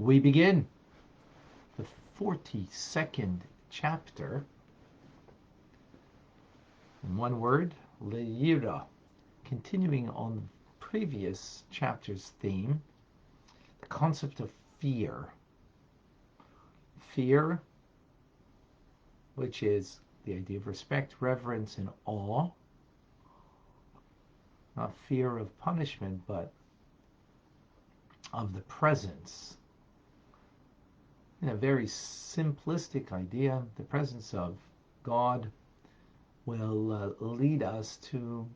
we begin the 42nd chapter. In one word, Leira. Continuing on the previous chapter's theme, the concept of fear. Fear, which is the idea of respect, reverence, and awe. Not fear of punishment, but of the presence. In a very simplistic idea, the presence of God will lead us to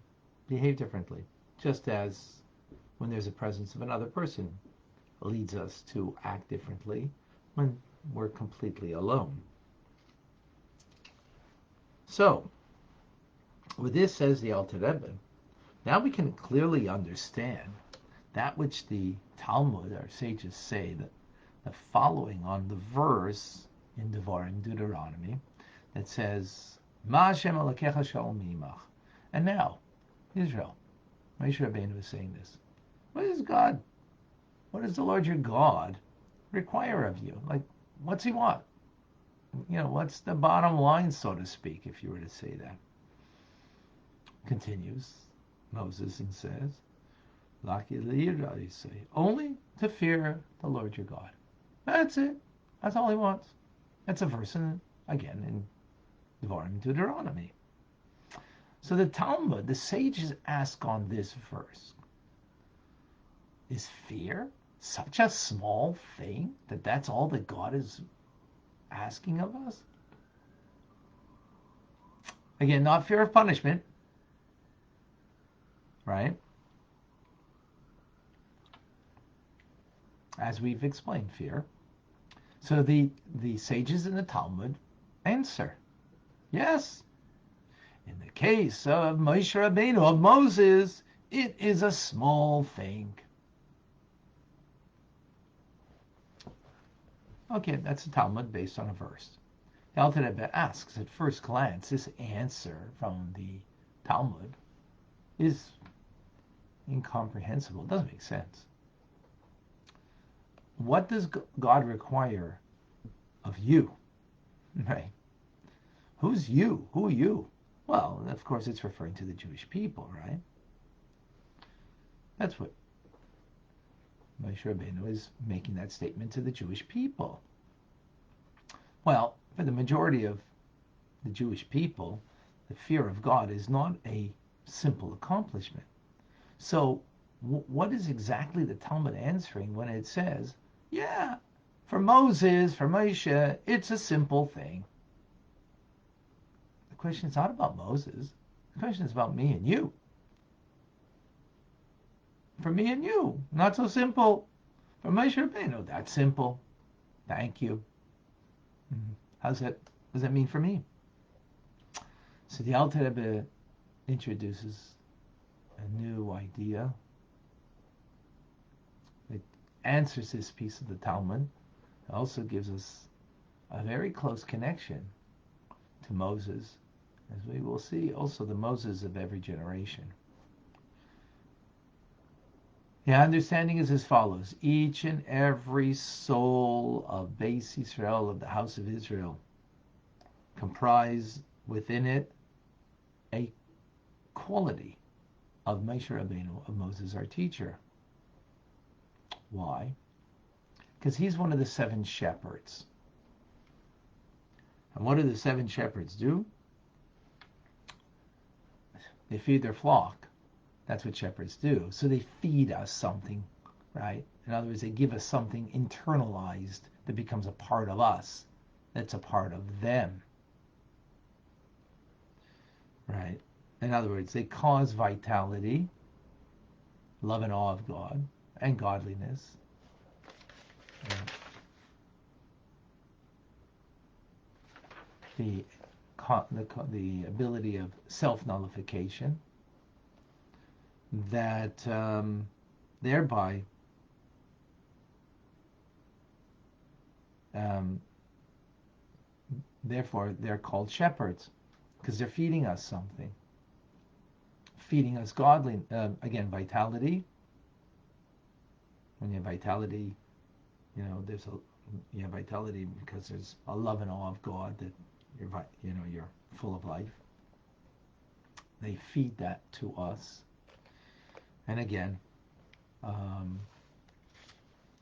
behave differently, just as when there's a presence of another person leads us to act differently when we're completely alone. So, with this, says the Alter Rebbe, now we can clearly understand that which the Talmud, our sages, say, that the following on the verse in Devarim, Deuteronomy, that says, Ma Hashem Elokecha Shalom Yimach. And now, Israel, Moshe Rabbeinu is saying this. What does the Lord your God require of you? Like, what's he want? What's the bottom line, so to speak, if you were to say that? Continues Moses and says, only to fear the Lord your God. That's it. That's all he wants. That's a verse, again, in Devarim, Deuteronomy. So the Talmud, the sages ask on this verse, is fear such a small thing that that's all that God is asking of us? Again, not fear of punishment, right? As we've explained, fear. So the sages in the Talmud answer, yes. In the case of Moshe Rabbeinu, of Moses, it is a small thing. Okay, that's a Talmud based on a verse. The Alter Rebbe asks, at first glance, this answer from the Talmud is incomprehensible. It doesn't make sense. What does God require of you? Right? Who's you? Who are you? Well, of course, it's referring to the Jewish people, right? That's what Moshe Rabbeinu is making that statement to the Jewish people. Well, for the majority of the Jewish people, the fear of God is not a simple accomplishment. So what is exactly the Talmud answering when it says, yeah, for Moses, for Moshe, it's a simple thing? The question is not about Moses. The question is about me and you. For me and you, not so simple. For Moshe Rabbeinu, that's simple. Thank you. What does that mean for me? So the Alter Rebbe introduces a new idea that answers this piece of the Talmud. It also gives us a very close connection to Moses, as we will see, also the Moses of every generation. The understanding is as follows. Each and every soul of Beis Yisrael, of the house of Israel, comprise within it a quality of Moshe Rabbeinu, of Moses, our teacher. Why? Because he's one of the 7 shepherds. And what do the 7 shepherds do? They feed their flock. That's what shepherds do. So they feed us something, right? In other words, they give us something internalized that becomes a part of us, that's a part of them, right? In other words, they cause vitality, love and awe of God, and godliness. The ability of self-nullification, that thereby therefore they're called shepherds, because they're feeding us something, feeding us godly, again, vitality. When you have vitality, there's you have vitality because there's a love and awe of God that you're full of life. They feed that to us. And again,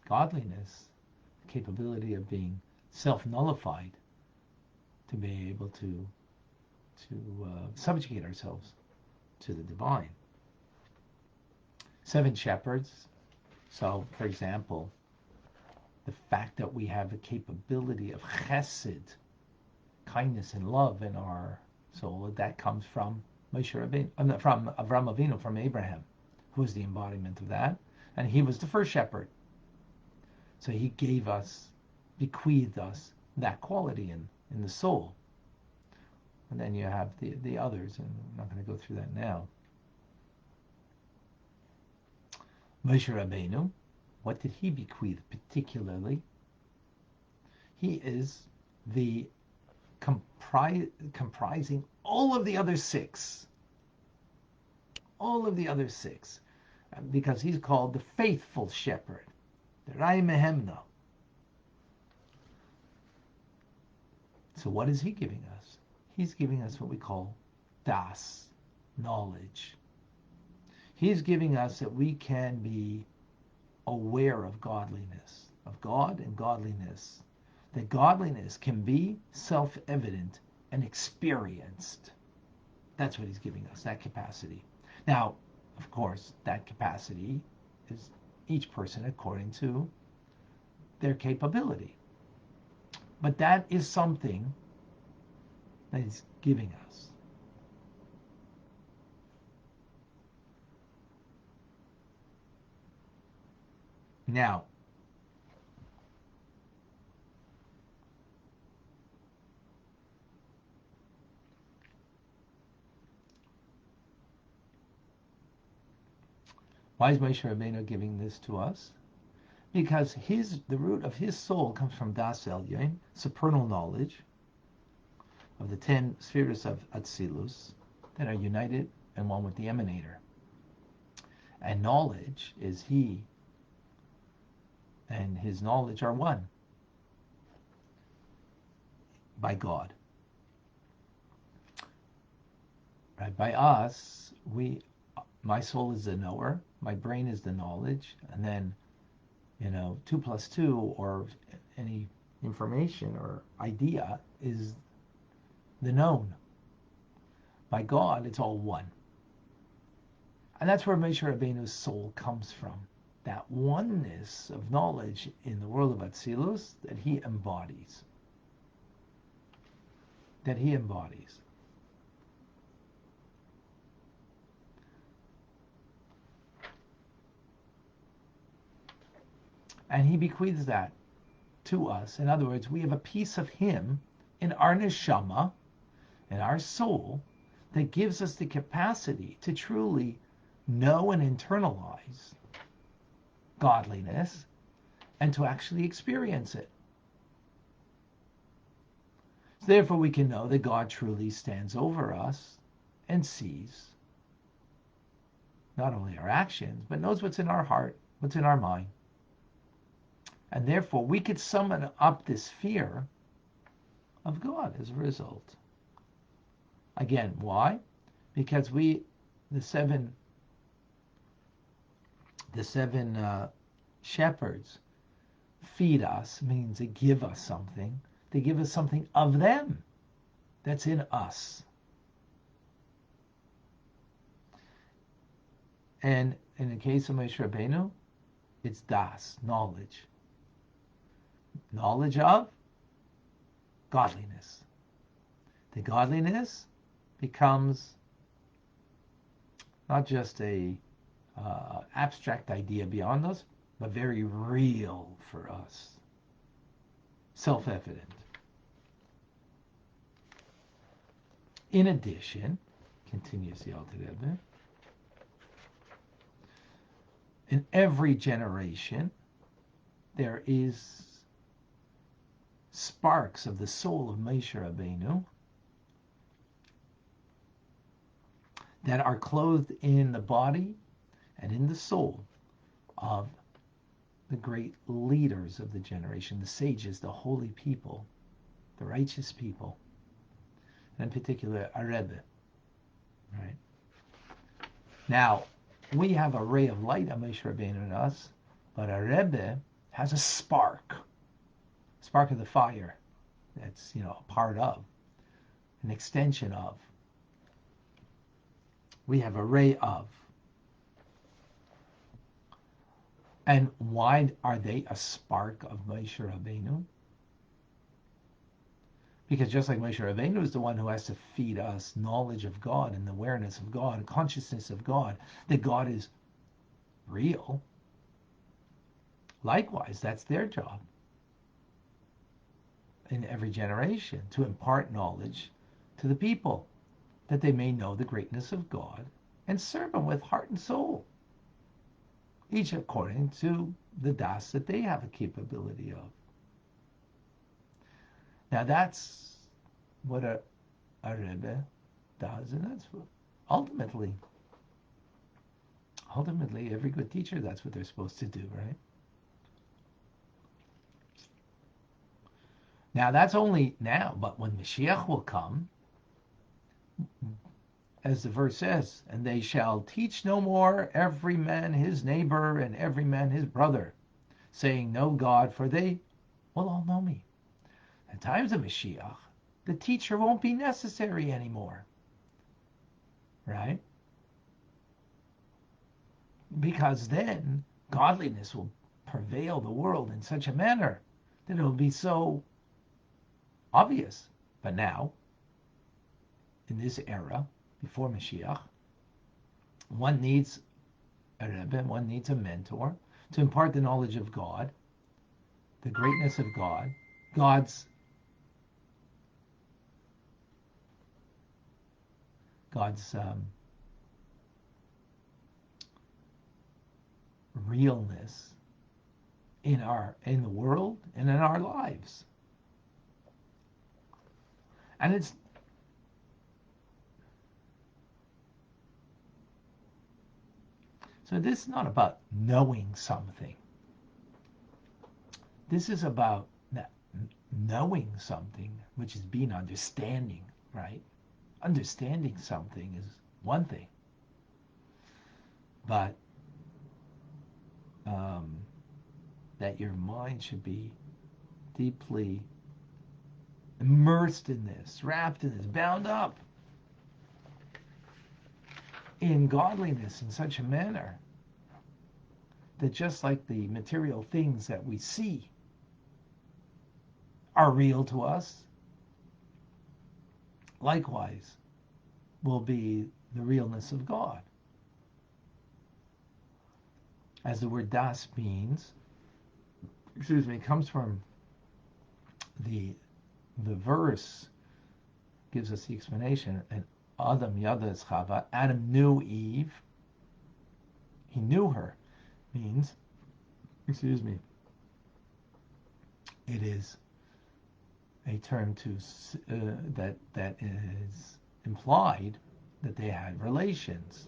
godliness, capability of being self-nullified to be able to subjugate ourselves to the divine. 7 shepherds. So, for example, the fact that we have a capability of chesed, kindness and love in our soul, that comes from Moshe Rabbeinu, from Avram Avinu, from Abraham, who was the embodiment of that, and he was the first shepherd. So he gave us, bequeathed us that quality in the soul. And then you have the others, and I'm not going to go through that now. Moshe Rabbeinu, what did he bequeath particularly? He is the comprising all of the other 6. All of the other 6. Because he's called the faithful shepherd. The Rai Mehemna. So what is he giving us? He's giving us what we call das, knowledge. He's giving us that we can be aware of godliness, of God and godliness. That godliness can be self-evident and experienced. That's what he's giving us, that capacity. Now, of course, that capacity is each person according to their capability. But that is something that he's giving us. Now, why is Moshe Rabbeinu giving this to us? Because the root of his soul comes from Das Elyon, supernal knowledge of the 10 spheres of Atzilus that are united and one with the emanator. And knowledge is he and his knowledge are one by God. Right? By us, my soul is the knower, my brain is the knowledge, and then 2 plus 2 or any information or idea is the known. By God, it's all one. And that's where Moshe Rabbeinu's soul comes from. That oneness of knowledge in the world of Atzilus that he embodies. And he bequeaths that to us. In other words, we have a piece of him in our neshama, in our soul, that gives us the capacity to truly know and internalize godliness and to actually experience it. So therefore, we can know that God truly stands over us and sees not only our actions, but knows what's in our heart, what's in our mind. And therefore, we could summon up this fear of God as a result. Again, why? Because the seven shepherds feed us, means they give us something. They give us something of them that's in us. And in the case of Moshe Rabbeinu, it's das, knowledge. Knowledge of godliness. The godliness becomes not just a abstract idea beyond us, but very real for us. Self-evident. In addition, continues the Alter Rebbe, in every generation, there is sparks of the soul of Moshe Rabbeinu that are clothed in the body and in the soul of the great leaders of the generation, the sages, the holy people, the righteous people, and in particular, a Rebbe. Right? Now, we have a ray of light on Moshe Rabbeinu in us, but a Rebbe has a spark of the fire. That's, a part of, an extension of. We have a ray of. And why are they a spark of Moshe Rabbeinu? Because just like Moshe Rabbeinu is the one who has to feed us knowledge of God and awareness of God, consciousness of God, that God is real. Likewise, that's their job in every generation, to impart knowledge to the people, that they may know the greatness of God and serve Him with heart and soul, each according to the das that they have a capability of. Now that's what a Rebbe does, and that's what ultimately every good teacher, that's what they're supposed to do, right? Now that's only now, but when Mashiach will come, as the verse says, and they shall teach no more every man his neighbor and every man his brother, saying, know God, for they will all know me. In times of Mashiach, the teacher won't be necessary anymore. Right? Because then godliness will prevail the world in such a manner that it will be so obvious. But now, in this era, before Mashiach, one needs a Rebbe, one needs a mentor to impart the knowledge of God, the greatness of God, God's realness in the world and in our lives. And it's so this is not about knowing something. This is about knowing something, which is being understanding, right? Understanding something is one thing, but that your mind should be deeply immersed in this, wrapped in this, bound up in godliness in such a manner that just like the material things that we see are real to us, likewise will be the realness of God. As the word das means, comes from the verse gives us the explanation. And Adam yada es Chava, Adam knew Eve. He knew her. Means, it is a term to that is implied that they had relations.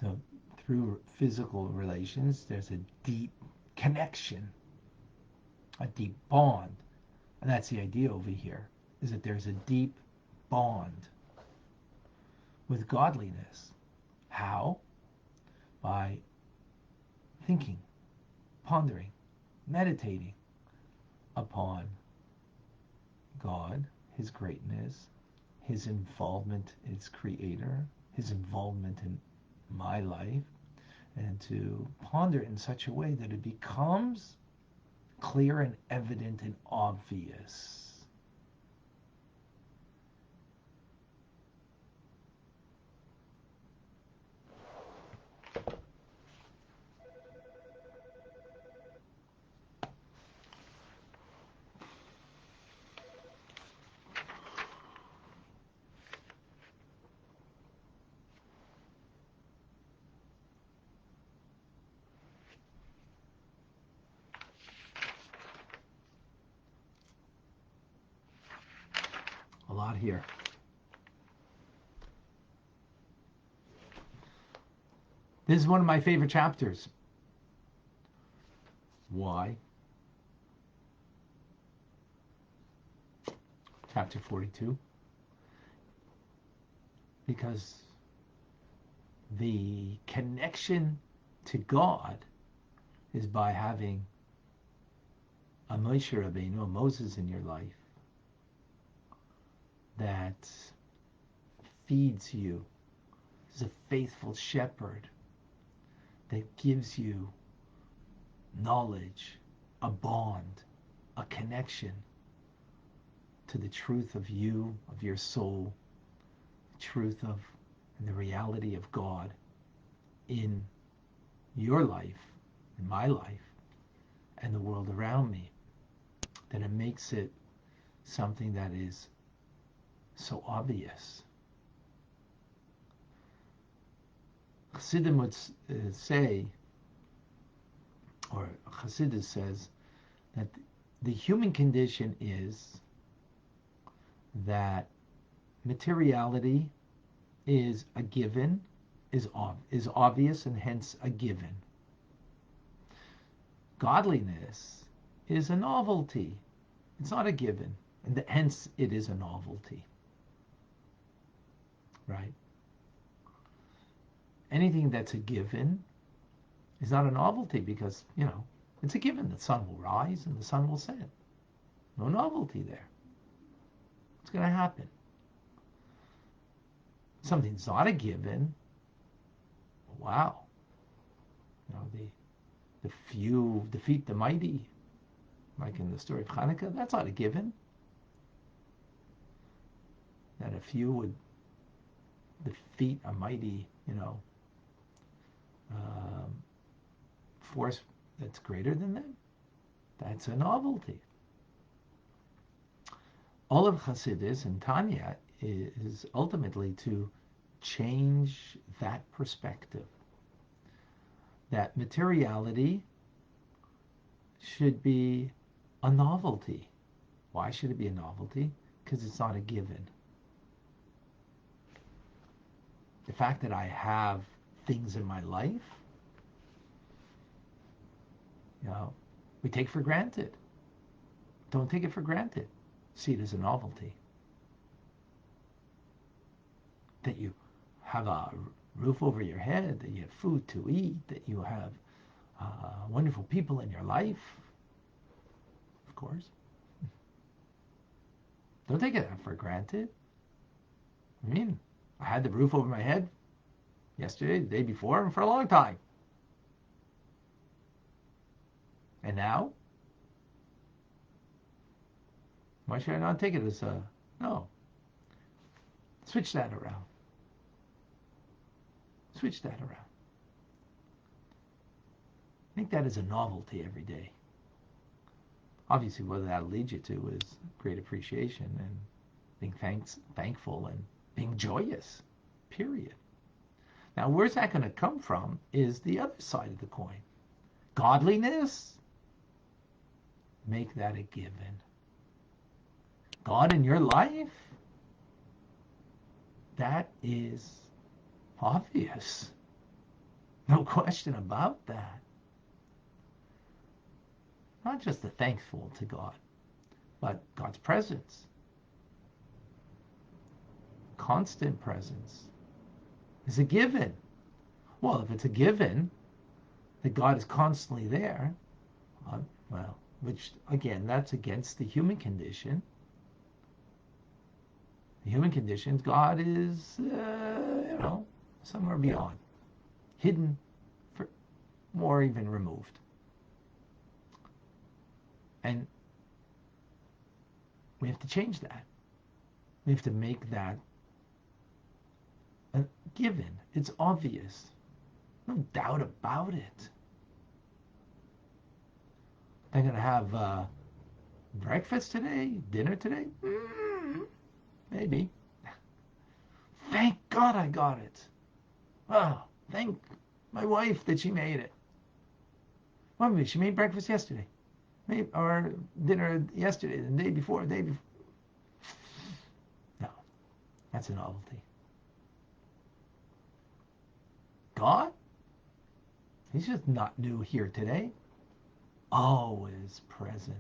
So through physical relations, there's a deep connection, a deep bond. And that's the idea over here, is that there's a deep bond with godliness. How? By thinking, pondering, meditating upon God, His greatness, His involvement as Creator, His involvement in my life, and to ponder in such a way that it becomes clear and evident and obvious. A lot here. This is one of my favorite chapters. Why? Chapter 42. Because the connection to God is by having a Moshe Rabbeinu, a Moses in your life that feeds you, is a faithful shepherd that gives you knowledge, a bond, a connection to the truth of you, of your soul, the truth of and the reality of God in your life, in my life, and the world around me. Then it makes it something that is so obvious. Chassidim would say, or Chassidus says, that the human condition is that materiality is a given, is obvious, and hence a given. Godliness is a novelty. It's not a given, and hence it is a novelty. Right? Anything that's a given is not a novelty because, it's a given. The sun will rise and the sun will set. No novelty there. It's going to happen. Something's not a given. Wow. The few defeat the mighty, like in the story of Hanukkah. That's not a given. That a few would defeat a mighty, force that's greater than them. That's a novelty. All of Chassidus and Tanya is ultimately to change that perspective. That materiality should be a novelty. Why should it be a novelty? Because it's not a given. The fact that I have things in my life, we take for granted. Don't take it for granted. See it as a novelty. That you have a roof over your head, that you have food to eat, that you have wonderful people in your life, of course. Don't take it for granted. I had the roof over my head yesterday, the day before, and for a long time. And now? Why should I not take it as no. Switch that around. Switch that around. Make that as a novelty every day. Obviously, what that'll lead you to is great appreciation and being thankful and being joyous, period. Now, where's that going to come from is the other side of the coin. Godliness, make that a given. God in your life, that is obvious. No question about that. Not just the thankful to God, but God's presence. Constant presence is a given. Well, if it's a given that God is constantly there, which again, that's against the human condition. The human condition, God is, somewhere beyond, hidden, more even removed. And we have to change that. We have to make that a given. It's obvious. No doubt about it. They're going to have breakfast today, dinner today? Maybe. Thank God I got it. Oh, thank my wife that she made it. Well, maybe she made breakfast yesterday. Or dinner yesterday, the day before. No, that's a novelty. God? He's just not new here today. Always present.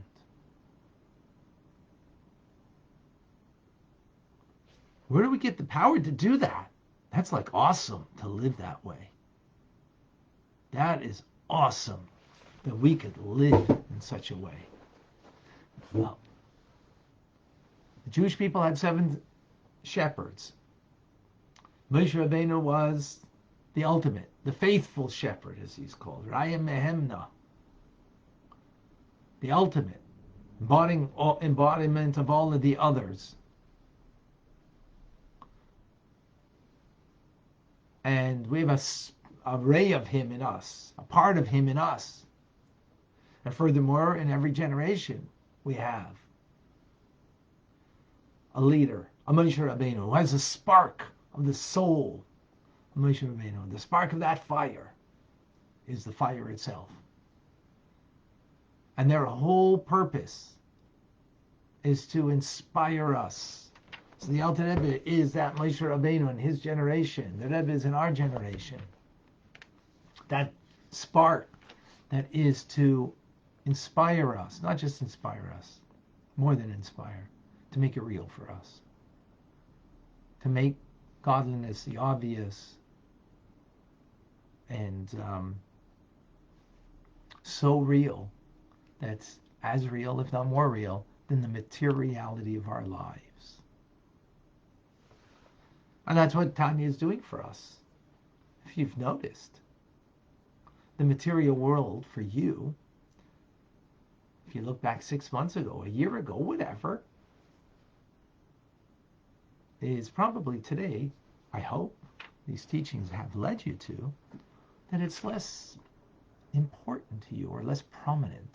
Where do we get the power to do that? That's like awesome to live that way. That is awesome that we could live in such a way. Well, the Jewish people had 7 shepherds. Moshe Rabbeinu was the ultimate, the faithful shepherd, as he's called. Raya Mehemna. The ultimate, embodiment of all of the others. And we have a ray of him in us, a part of him in us. And furthermore, in every generation, we have a leader, a Moshe Rabbeinu, who has a spark of the soul of Moshe Rabbeinu. The spark of that fire is the fire itself. And their whole purpose is to inspire us. So the Alter Rebbe is that Moshe Rabbeinu in his generation. The Rebbe is in our generation. That spark that is to inspire us, not just inspire us, more than inspire, to make it real for us. To make godliness the obvious and so real that's as real, if not more real, than the materiality of our lives. And that's what Tanya is doing for us. If you've noticed, the material world for you, if you look back 6 months ago, a year ago, whatever, is probably today, I hope, these teachings have led you to, that it's less important to you or less prominent.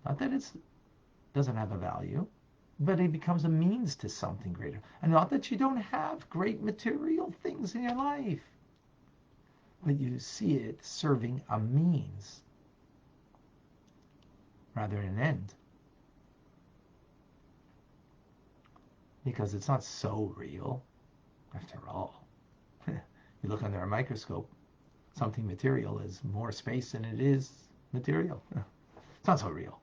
Not that it doesn't have a value, but it becomes a means to something greater. And not that you don't have great material things in your life, but you see it serving a means rather than an end. Because it's not so real, after all. You look under a microscope, something material is more space than it is material. It's not so real.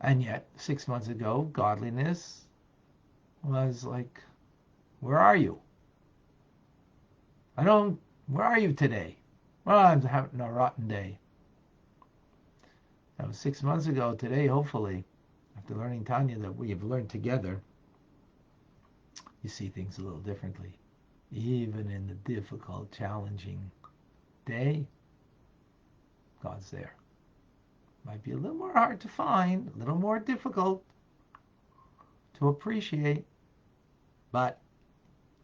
And yet, 6 months ago, godliness was like, where are you? Where are you today? Well, I'm having a rotten day. That was 6 months ago. Today, hopefully, after learning Tanya that we have learned together, you see things a little differently. Even in the difficult, challenging day, God's there. Might be a little more hard to find, a little more difficult to appreciate, but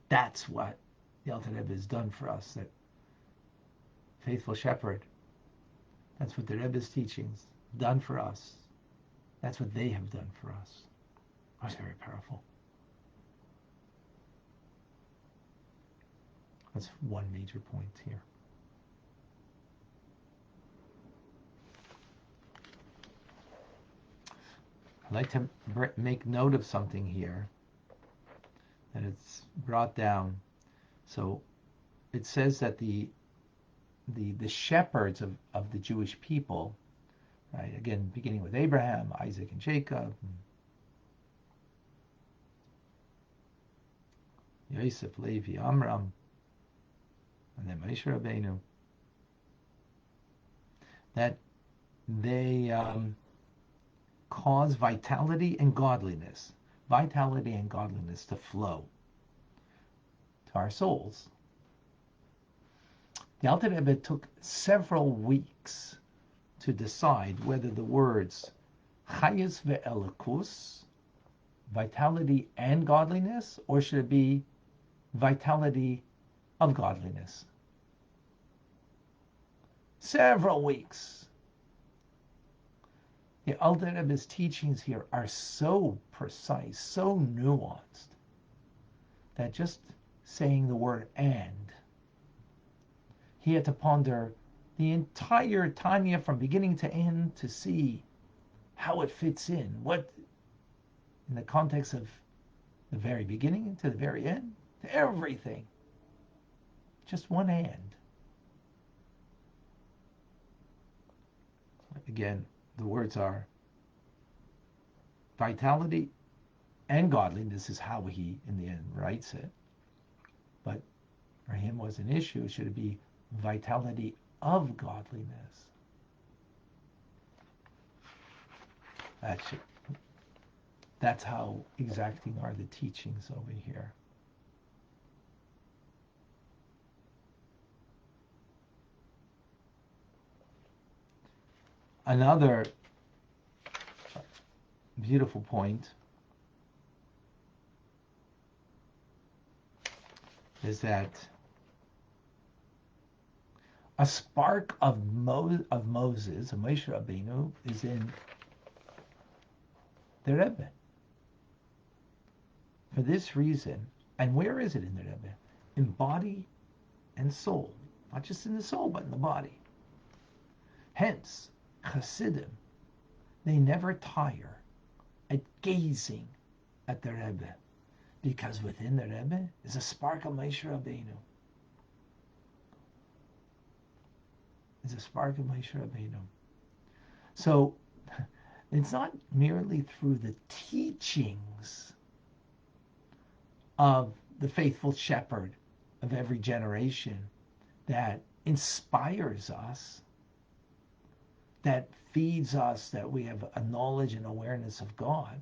that's what the Alter Rebbe has done for us, that faithful shepherd. That's what the Rebbe's teachings done for us. That's what they have done for us. That's very powerful. That's one major point here. I'd like to make note of something here, that it's brought down. So it says that the shepherds of the Jewish people, right? Again, beginning with Abraham, Isaac, and Jacob, Yosef, Levi, Amram, and then Moshe Rabbeinu, that they cause vitality and godliness to flow to our souls. The Alter Rebbe took several weeks to decide whether the words Chayus ve'elikus, vitality and godliness, or should it be vitality of godliness. Several weeks. The Alter Rebbe's teachings here are so precise, so nuanced, that just saying the word "and," he had to ponder the entire Tanya from beginning to end to see how it fits in, what, in the context of the very beginning to the very end, to everything. Just one "and." again, the words are vitality and godliness is how he, in the end, writes it. But for him was an issue. Should it be vitality of godliness? That's how exacting are the teachings over here. Another beautiful point is that a spark of Moses, of Moshe Rabbeinu, is in the Rebbe. For this reason, and where is it in the Rebbe? In body and soul. Not just in the soul, but in the body. Hence, Chassidim, they never tire at gazing at the Rebbe, because within the Rebbe is a spark of Moshe Rabbeinu. Is a spark of Moshe Rabbeinu. So it's not merely through the teachings of the faithful shepherd of every generation that inspires us, that feeds us, that we have a knowledge and awareness of God,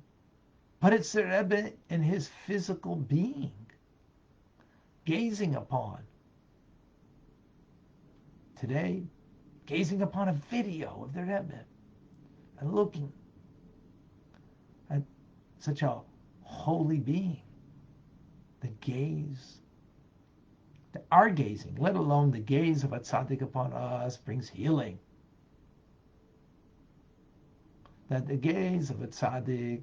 but it's the Rebbe in his physical being, gazing upon. Today, gazing upon a video of the Rebbe and looking at such a holy being. The gaze, our gazing, let alone the gaze of a tzaddik upon us, brings healing. That the gaze of a tzaddik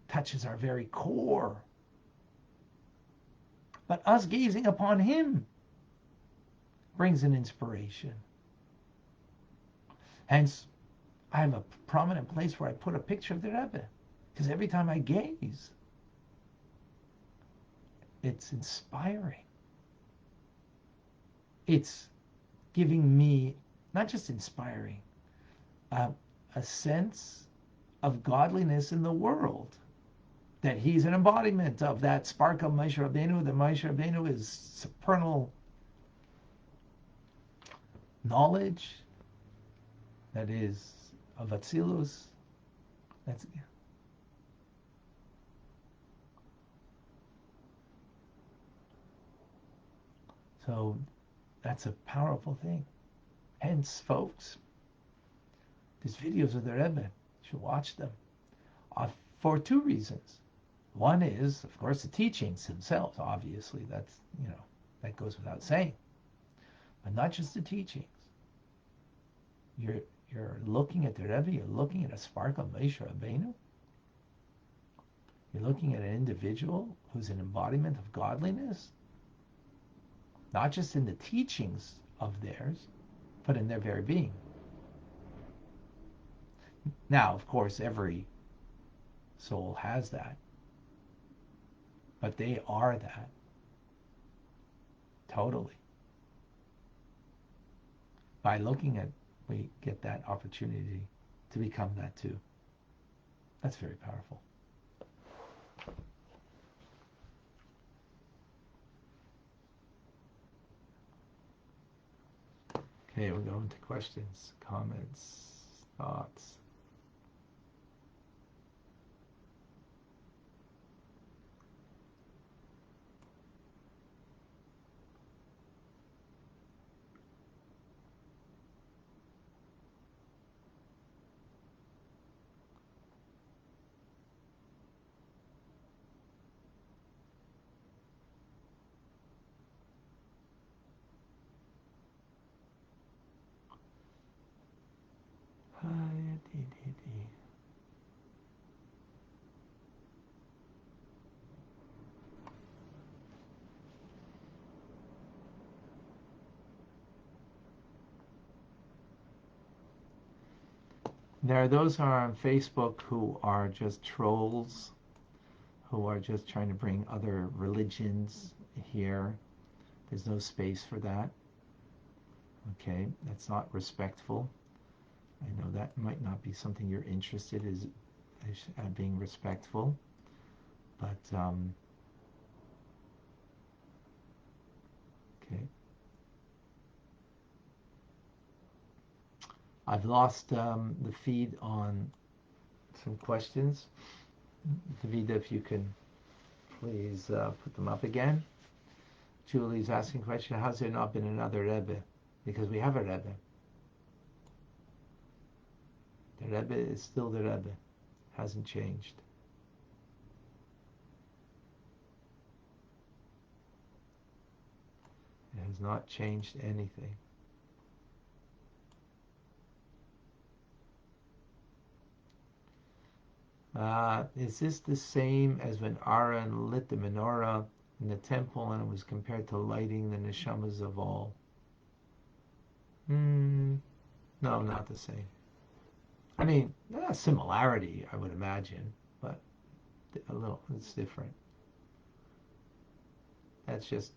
touches our very core. But us gazing upon him brings an inspiration. Hence, I have a prominent place where I put a picture of the Rebbe, because every time I gaze, it's inspiring. It's giving me, not just inspiring, a sense of godliness in the world, that he's an embodiment of that spark of Moshe Rabbeinu, that Moshe Rabbeinu is supernal knowledge, that is of Atzilus. That's so that's a powerful thing. Hence, folks, these videos of the Rebbe, you should watch them for two reasons. One is, of course, the teachings themselves. Obviously, that's, that goes without saying. But not just the teachings. You're looking at the Rebbe. You're looking at a spark of Moshe Rabbeinu. You're looking at an individual who's an embodiment of godliness, not just in the teachings of theirs, but in their very being. Now, of course, every soul has that, but they are that. Totally. By looking at, we get that opportunity to become that too. That's very powerful. Okay, we're going to questions, comments, thoughts. There are those who are on Facebook who are just trolls, who are just trying to bring other religions here. There's no space for that. Okay, that's not respectful. I know that might not be something you're interested in, being respectful, but okay. I've lost the feed on some questions. Davida, if you can please put them up again. Julie's asking a question, how's there not been another Rebbe? Because we have a Rebbe. The Rebbe is still the Rebbe. Hasn't changed. It has not changed anything. Is this the same as when Aaron lit the menorah in the temple and it was compared to lighting the neshamas of all? No, not the same. I mean, a similarity, I would imagine, but a little, it's different. That's just,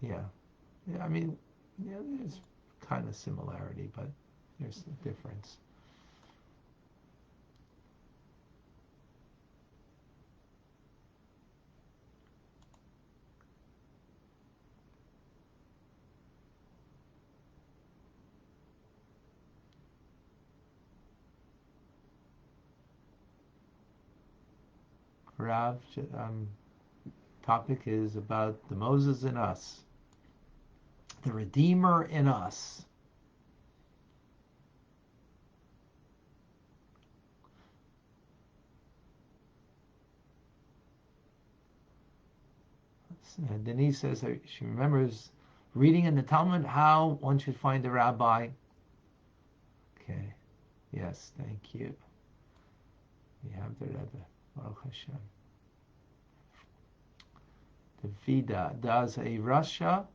yeah. Yeah, I mean, yeah, there's kind of similarity, but there's a difference. Rav, topic is about the Moses in us, the Redeemer in us. Denise says that she remembers reading in the Talmud how one should find a rabbi. Okay, yes, thank you. We have the Rebbe, Baruch Hashem. The Vida, does a Rasha,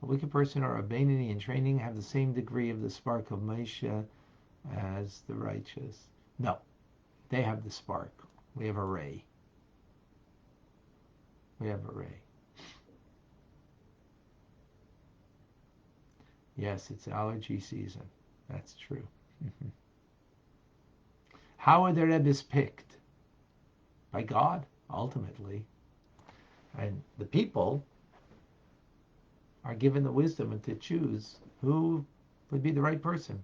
a wicked person, or a Beinoni in training have the same degree of the spark of Moshe as the righteous? No, they have the spark. We have a ray. We have a ray. Yes, it's allergy season. That's true. How are the Rebbes picked? By God, ultimately. And the people are given the wisdom to choose who would be the right person.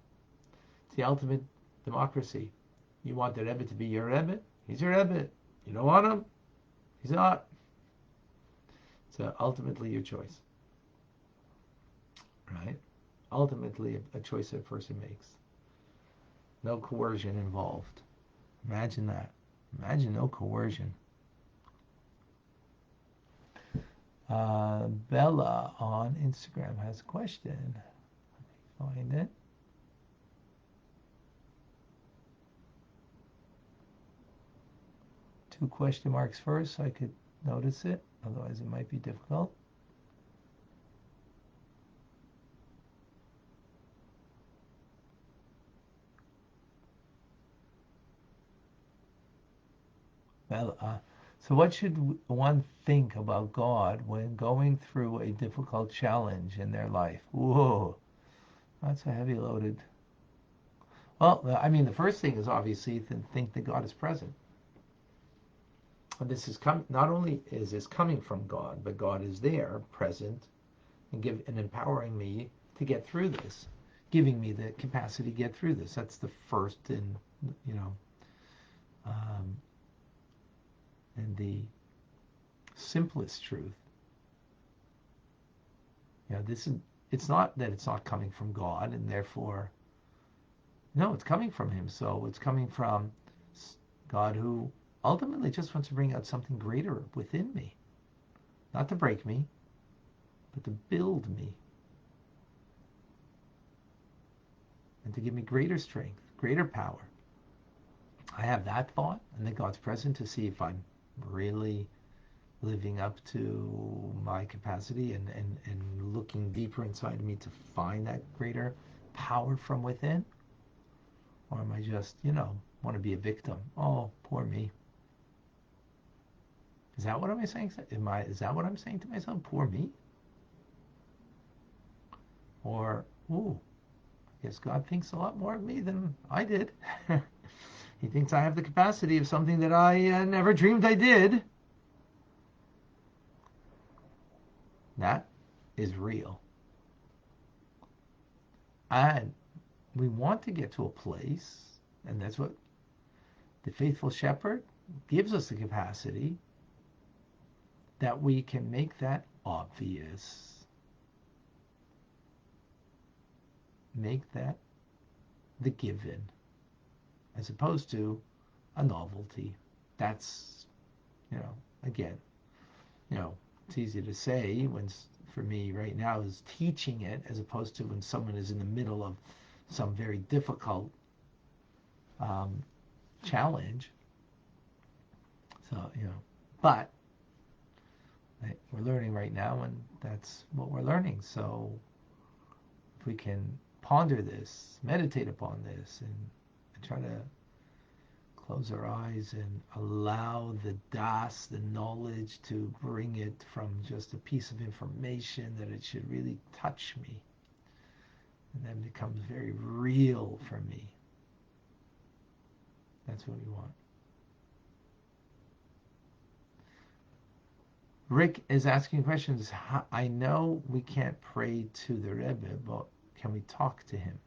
It's the ultimate democracy. You want the Rebbe to be your Rebbe? He's your Rebbe. You don't want him? He's not. So ultimately your choice. Right? Ultimately a choice that a person makes. No coercion involved. Imagine that. Imagine no coercion. Bella on Instagram has a question. Let me find it. Two question marks first so I could notice it. Otherwise it might be difficult. Bella. So what should one think about God when going through a difficult challenge in their life? Whoa, that's a heavy loaded. Well, I mean, the first thing is obviously to think that God is present. And this is not only is this coming from God, but God is there, present, and empowering me to get through this, giving me the capacity to get through this. That's the first and and the simplest truth. It's not that it's not coming from God, and therefore, no, it's coming from Him. So it's coming from God, who ultimately just wants to bring out something greater within me, not to break me, but to build me, and to give me greater strength, greater power. I have that thought, and that God's present to see if I'm really living up to my capacity and looking deeper inside of me to find that greater power from within? Or am I just, want to be a victim? Oh, poor me. Is that what I'm saying? Is that what I'm saying to myself? Poor me? Or Ooh, I guess God thinks a lot more of me than I did. He thinks I have the capacity of something that I never dreamed I did. That is real. And we want to get to a place, and that's what the faithful shepherd gives us the capacity, that we can make that obvious. Make that the given, as opposed to a novelty. That's, again, it's easy to say when, for me right now, is teaching it, as opposed to when someone is in the middle of some very difficult challenge. So, but we're learning right now, and that's what we're learning. So if we can ponder this, meditate upon this, and try to close our eyes and allow the das, the knowledge, to bring it from just a piece of information, that it should really touch me, and then becomes very real for me. That's what we want. Rick is asking questions. I know we can't pray to the Rebbe, but can we talk to him?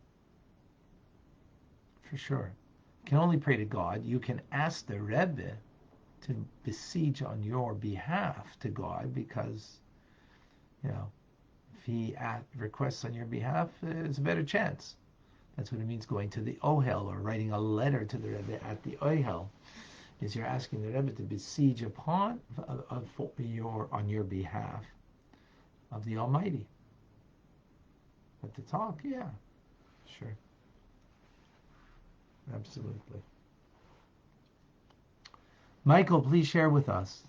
For sure. You can only pray to God. You can ask the Rebbe to besiege on your behalf to God, because, if he requests on your behalf, it's a better chance. That's what it means, going to the Ohel, or writing a letter to the Rebbe at the Ohel, is you're asking the Rebbe to besiege on your behalf of the Almighty. But to talk, yeah, sure. Absolutely. Michael, please share with us.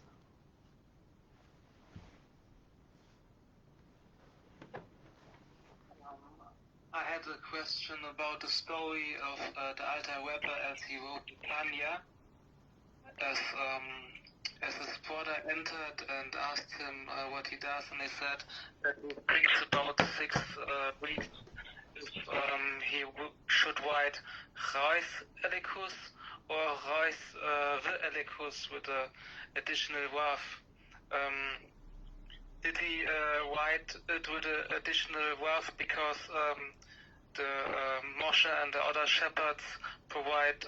I had a question about the story of the Alter Rebbe as he wrote Tanya, as his brother entered and asked him what he does, and he said that he thinks about 6 weeks if he should write Reis Elikus or Reis Elikus with an additional Waf. Did he write it with an additional Waf because the Moshe and the other shepherds provide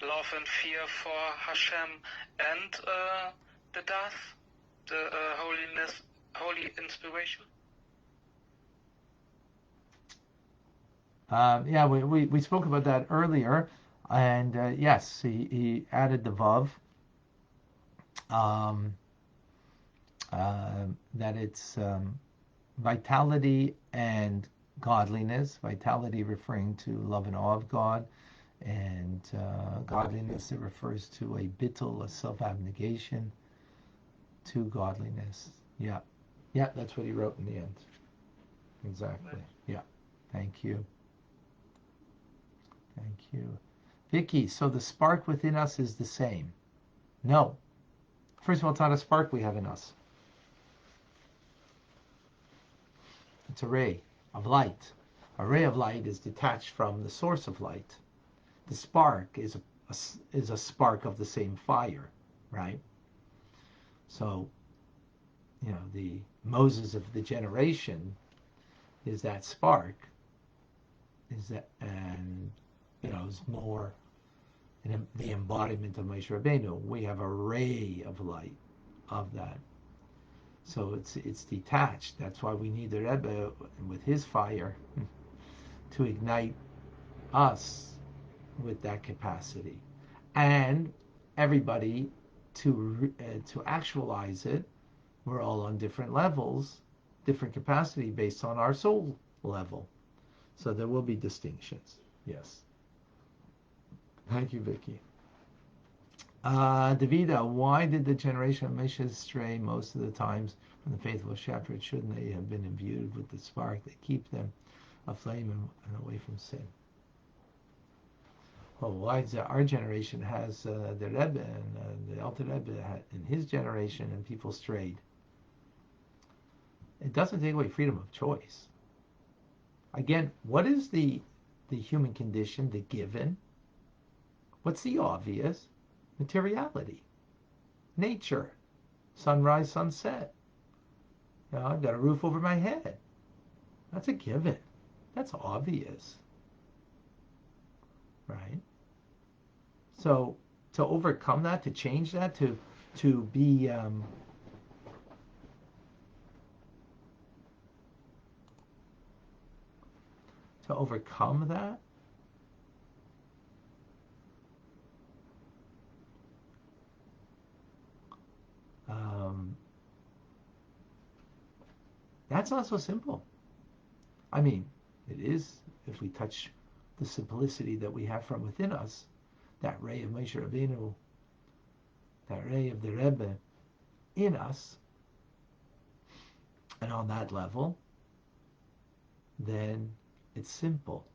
love and fear for Hashem and the Das, the holy inspiration? Yeah, we spoke about that earlier, and yes, he added the Vav, that it's vitality and godliness. Vitality referring to love and awe of God, and godliness, it refers to a bittul, a self-abnegation to godliness. Yeah, that's what he wrote in the end. Exactly. Yeah. Thank you. Vicky, so the spark within us is the same? No. First of all, it's not a spark we have in us. It's a ray of light. A ray of light is detached from the source of light. The spark is a spark of the same fire, right? So, the Moses of the generation is that spark, and is more the embodiment of Moshe Rabbeinu. We have a ray of light of that. So it's detached. That's why we need the Rebbe with his fire to ignite us with that capacity, and everybody to actualize it. We're all on different levels, different capacity based on our soul level. So there will be distinctions. Yes. Thank you, Vicky. Davida, why did the generation of Moshe stray most of the times from the faithful shepherd? Shouldn't they have been imbued with the spark that keep them aflame and away from sin? Well, why is that our generation has the Rebbe and the Alter Rebbe in his generation, and people strayed? It doesn't take away freedom of choice. Again, what is the human condition, the given? What's the obvious? Materiality, nature, sunrise, sunset. I've got a roof over my head. That's a given. That's obvious, right? So to overcome that, to change that, to be to overcome that, that's not so simple. I mean, it is if we touch the simplicity that we have from within us, that ray of Moshe Rabbeinu, that ray of the Rebbe in us, and on that level, then it's simple.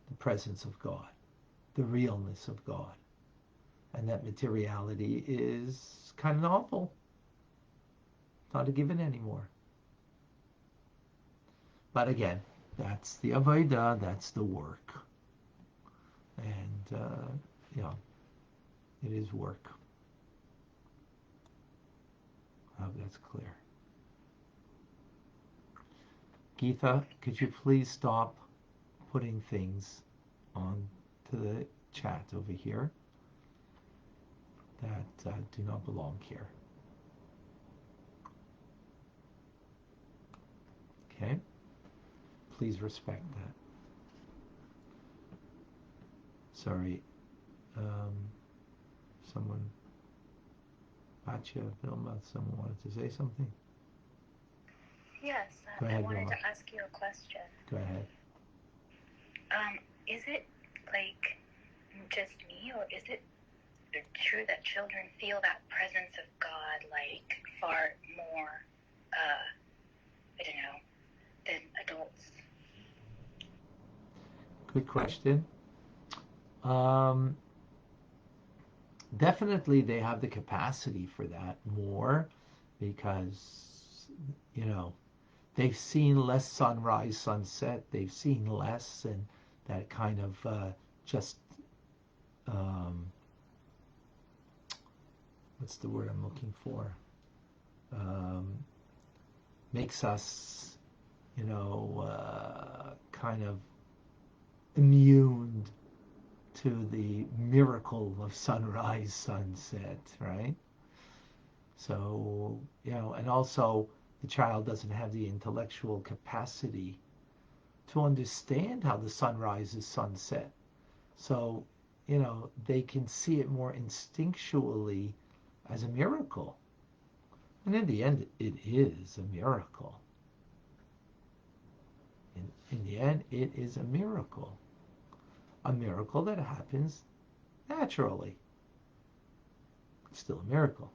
The presence of God, the realness of God, and that materiality is kind of novel. It's not a given anymore. But again, that's the avodah, that's the work. And, it is work. I hope that's clear. Geetha, could you please stop putting things on to the chat over here that do not belong here? Okay? Please respect that. Sorry. Someone, Atya, Vilma, someone wanted to say something? Yes, Go ahead, I wanted Vilma. to ask you a question. Go ahead. Is it like just me, or is it true that children feel that presence of God like far more, I don't know, than adults? Good question. Definitely they have the capacity for that more because, they've seen less sunrise, sunset. They've seen less, and that kind of just, what's the word I'm looking for? Makes us, kind of immune to the miracle of sunrise, sunset, right? So, and also the child doesn't have the intellectual capacity to understand how the sun rises, sunset. So, they can see it more instinctually as a miracle. And in the end, it is a miracle. In the end, it is a miracle. A miracle that happens naturally. It's still a miracle.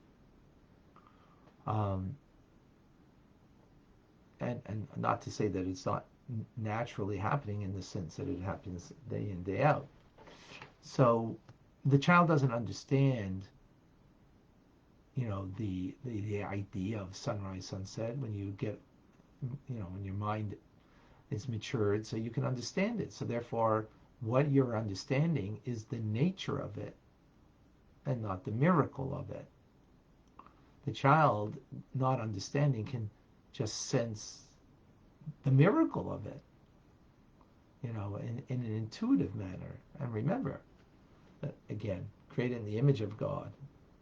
And not to say that it's not naturally happening in the sense that it happens day in, day out. So the child doesn't understand, the idea of sunrise, sunset when you get, when your mind is matured, so you can understand it. So therefore, what you're understanding is the nature of it and not the miracle of it. The child, not understanding, can just sense the miracle of it, in an intuitive manner. And remember, that, again, created in the image of God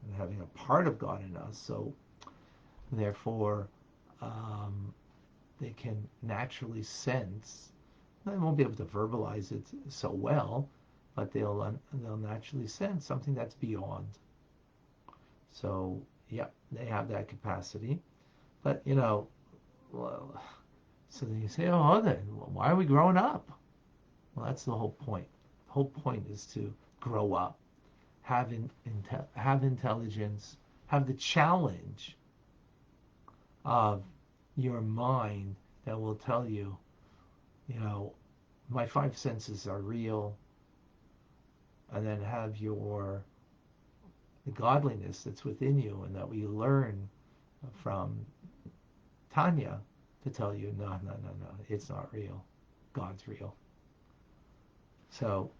and having a part of God in us. So therefore, they can naturally sense. They won't be able to verbalize it so well, but they'll naturally sense something that's beyond. So yeah, they have that capacity. But well, so then you say, oh, then why are we growing up? Well, that's the whole point. The whole point is to grow up, have intelligence, have the challenge of your mind that will tell you, my five senses are real, and then have the godliness that's within you and that we learn from Tanya, to tell you, no, it's not real. God's real. So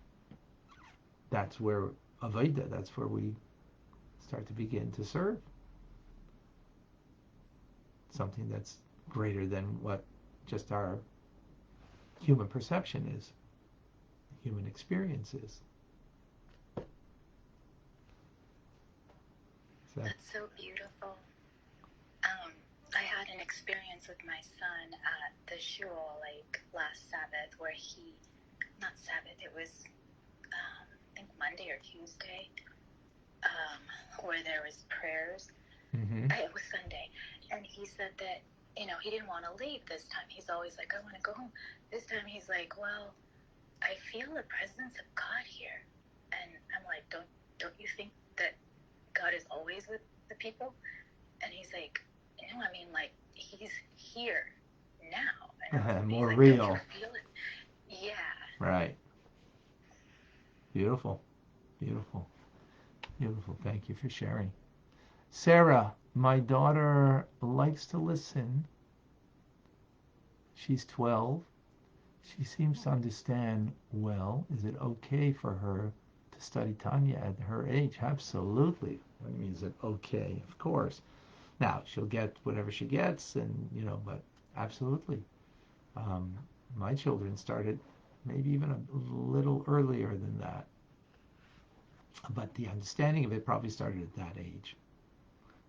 that's where Avodah, that's where we start to begin to serve. Something that's greater than what just our human perception is, human experience is. That's so beautiful. I had an experience with my son at the shul, like last Sabbath, where not Sabbath, it was, I think Monday or Tuesday, where there was prayers. Mm-hmm. It was Sunday. And he said that, he didn't want to leave this time. He's always like, I want to go home. This time he's like, well, I feel the presence of God here. And I'm like, don't you think that God is always with the people? And he's like, no, I mean, like, he's here now. And More like, real. don't you feel it? Yeah. Right. Beautiful. Beautiful. Beautiful. Thank you for sharing. Sarah, my daughter likes to listen. She's 12. She seems to understand well. Is it okay for her to study Tanya at her age? Absolutely. What do you mean, is it okay? Of course. Now, she'll get whatever she gets, and, but absolutely. My children started maybe even a little earlier than that. But the understanding of it probably started at that age.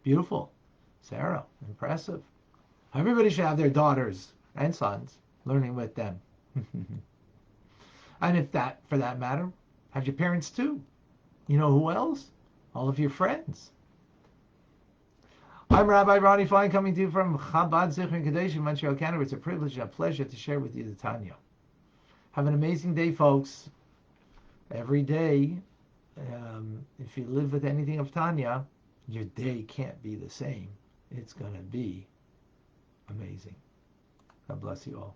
Beautiful. Sarah, impressive. Everybody should have their daughters and sons learning with them. And if that, for that matter, have your parents too. You know who else? All of your friends. I'm Rabbi Ronnie Fine, coming to you from Chabad Zichron Kadesh in Montreal, Canada. It's a privilege and a pleasure to share with you the Tanya. Have an amazing day, folks. Every day, if you live with anything of Tanya, your day can't be the same. It's going to be amazing. God bless you all.